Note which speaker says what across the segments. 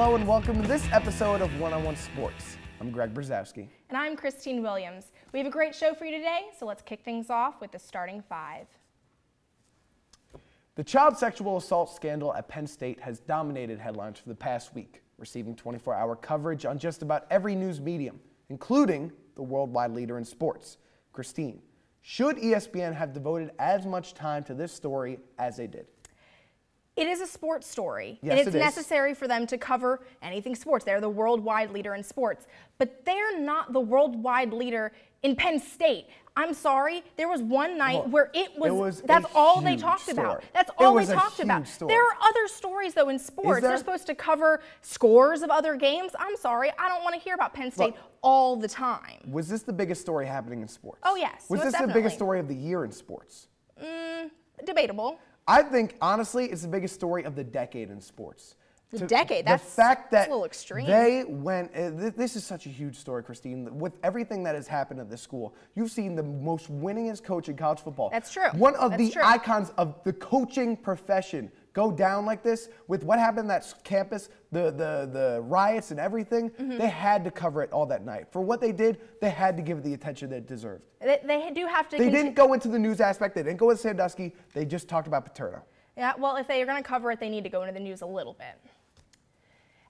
Speaker 1: Hello and welcome to this episode of One-on-One Sports. I'm Greg Brzozowski.
Speaker 2: And I'm Christine Williams. We have a great show for you today, so let's kick things off with the starting five.
Speaker 1: The child sexual assault scandal at Penn State has dominated headlines for the past week, receiving 24-hour coverage on just about every news medium, including the worldwide leader in sports. Christine, should ESPN have devoted as much time to this story as they did?
Speaker 2: It is a sports story,
Speaker 1: yes,
Speaker 2: and it's necessary for them to cover anything sports. They're the worldwide leader in sports, but they're not the worldwide leader in Penn State. I'm sorry, there was one night where it was that's all they talked about. That's all they talked about. There are other stories, though, in sports. They're supposed to cover scores of other games. I'm sorry, I don't want to hear about Penn State all the time.
Speaker 1: Was this the biggest story happening in sports?
Speaker 2: Oh, yes.
Speaker 1: Was this the biggest story of the year in sports?
Speaker 2: Debatable.
Speaker 1: I think, honestly, it's the biggest story of the decade in sports.
Speaker 2: The decade? That's
Speaker 1: the fact that
Speaker 2: a little extreme.
Speaker 1: They went, this is such a huge story, Christine. With everything that has happened at this school, you've seen the most winningest coach in college football.
Speaker 2: That's true.
Speaker 1: One of the icons of the coaching profession go down like this with what happened at that campus, the riots and everything. They had to cover it all that night. For what they did, they had to give it the attention that it deserved.
Speaker 2: They do have to.
Speaker 1: They didn't go into the news aspect. They didn't go with Sandusky. They just talked about Paterno.
Speaker 2: Yeah, well, if they are going to cover it, they need to go into the news a little bit.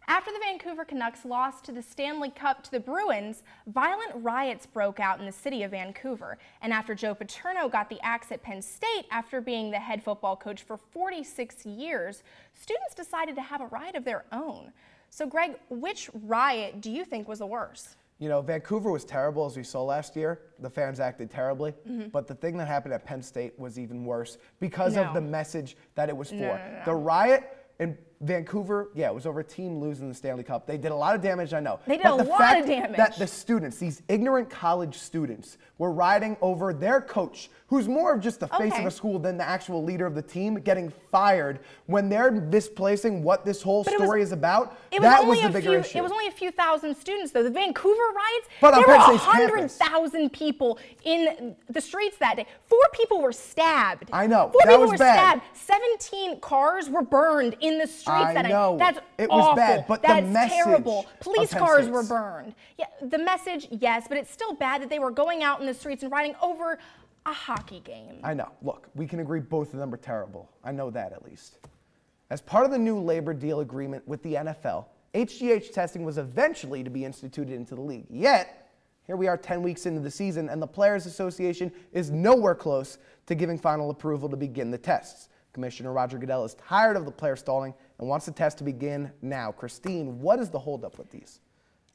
Speaker 2: After the Vancouver Canucks lost to the Stanley Cup to the Bruins, violent riots broke out in the city of Vancouver. And after Joe Paterno got the axe at Penn State after being the head football coach for 46 years, students decided to have a riot of their own. So, Greg, which riot do you think was the worst?
Speaker 1: You know, Vancouver was terrible, as we saw last year. The fans acted terribly. But the thing that happened at Penn State was even worse because of the message that it was for. The riot in Vancouver, yeah, it was over a team losing the Stanley Cup. They did a lot of damage, I know.
Speaker 2: They did a lot of damage.
Speaker 1: That the students, these ignorant college students, were rioting over their coach, who's more of just the face of a school than the actual leader of the team, getting fired when they're misplacing what this whole story is about. That was the bigger issue.
Speaker 2: It was only a few thousand students, though. The Vancouver riots,
Speaker 1: there were
Speaker 2: 100,000 people in the streets that day. 4 people were stabbed.
Speaker 1: I know.
Speaker 2: 4 people were stabbed. 17 cars were burned in the streets that day. That's
Speaker 1: it
Speaker 2: awful.
Speaker 1: was bad, but
Speaker 2: that's
Speaker 1: the message
Speaker 2: terrible. Police cars were burned. Yeah, the message, yes, but it's still bad that they were going out in the streets and rioting over a hockey game.
Speaker 1: I know. Look, we can agree both of them are terrible. I know that at least. As part of the new labor deal agreement with the NFL, HGH testing was eventually to be instituted into the league. Yet, here we are 10 weeks into the season, and the Players Association is nowhere close to giving final approval to begin the tests. Commissioner Roger Goodell is tired of the players stalling and wants the test to begin now. Christine, what is the holdup with these?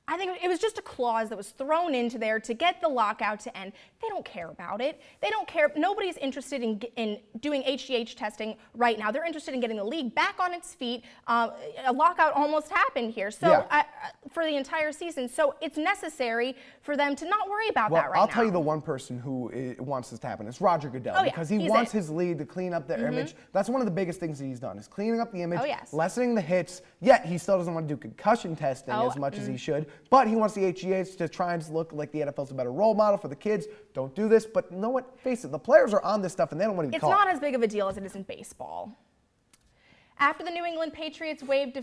Speaker 2: I think it was just a clause that was thrown into there to get the lockout to end. They don't care about it. They don't care. Nobody's interested in doing HGH testing right now. They're interested in getting the league back on its feet. A lockout almost happened here for the entire season. So it's necessary for them to not worry about that right now.
Speaker 1: I'll tell you the one person who wants this to happen. It's Roger Goodell, because he wants his league to clean up their image. That's one of the biggest things that he's done, is cleaning up the image, lessening the hits. Yet he still doesn't want to do concussion testing as much as he should. But he wants the HGH to try and look like the NFL's a better role model for the kids. Don't do this. But you know what? Face it, the players are on this stuff and they don't want to be caught.
Speaker 2: It's not as big of a deal as it is in baseball. After the New England Patriots waived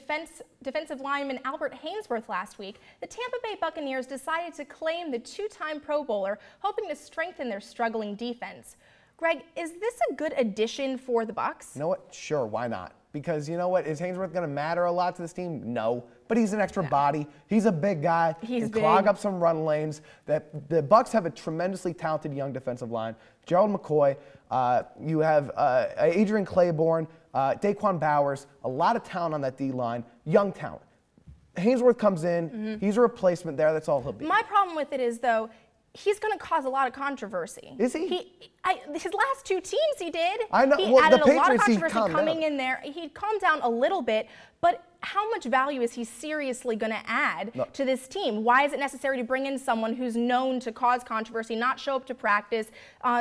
Speaker 2: defensive lineman Albert Haynesworth last week, the Tampa Bay Buccaneers decided to claim the 2-time Pro Bowler, hoping to strengthen their struggling defense. Greg, is this a good addition for the Bucs?
Speaker 1: You know what? Sure, why not? Because you know what? Is Haynesworth going to matter a lot to this team? No. But he's an extra body. He's a big guy. He can clog up some run lanes. The Bucs have a tremendously talented young defensive line. Gerald McCoy. You have Adrian Claiborne, Daquan Bowers. A lot of talent on that D-line. Young talent. Haynesworth comes in. He's a replacement there. That's all he'll be.
Speaker 2: My problem with it is, though, he's going to cause a lot of controversy.
Speaker 1: Is he?
Speaker 2: His last 2 teams he did.
Speaker 1: I know.
Speaker 2: He added a lot of controversy coming in there. He calmed down a little bit, but how much value is he seriously going to add to this team? Why is it necessary to bring in someone who's known to cause controversy, not show up to practice,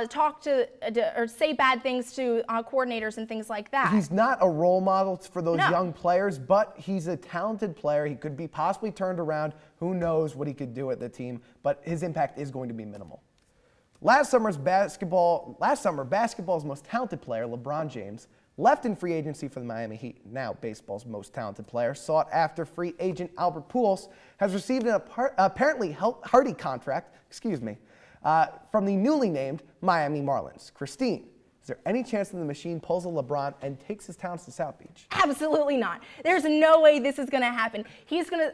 Speaker 2: talk to or say bad things to coordinators and things like that?
Speaker 1: He's not a role model for those young players, but he's a talented player. He could be possibly turned around. Who knows what he could do at the team, but his impact is going to be minimal. Last summer, basketball's most talented player, LeBron James, left in free agency for the Miami Heat. Now baseball's most talented player, sought-after free agent Albert Pujols, has received an apparently hearty contract, from the newly named Miami Marlins. Christine, is there any chance that the machine pulls a LeBron and takes his talents to South Beach?
Speaker 2: Absolutely not. There's no way this is going to happen.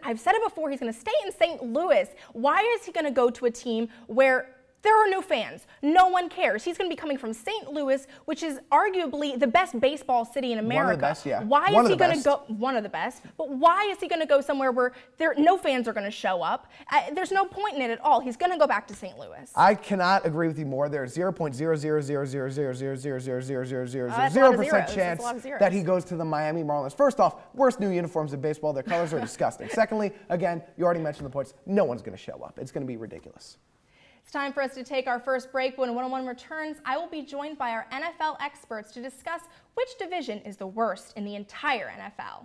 Speaker 2: I've said it before, he's going to stay in St. Louis. Why is he going to go to a team where there are no fans? No one cares. He's going to be coming from St. Louis, which is arguably the best baseball city in America.
Speaker 1: One of the best, yeah.
Speaker 2: Why is he going to go? One of the best. But why is he going to go somewhere where no fans are going to show up? There's no point in it at all. He's going to go back to St. Louis.
Speaker 1: I cannot agree with you more. There's 0.00000000000% chance that he goes to the Miami Marlins. First off, worst new uniforms in baseball. Their colors are disgusting. Secondly, again, you already mentioned the points. No one's going to show up. It's going to be ridiculous.
Speaker 2: It's time for us to take our first break. When One-on-One returns, I will be joined by our NFL experts to discuss which division is the worst in the entire NFL.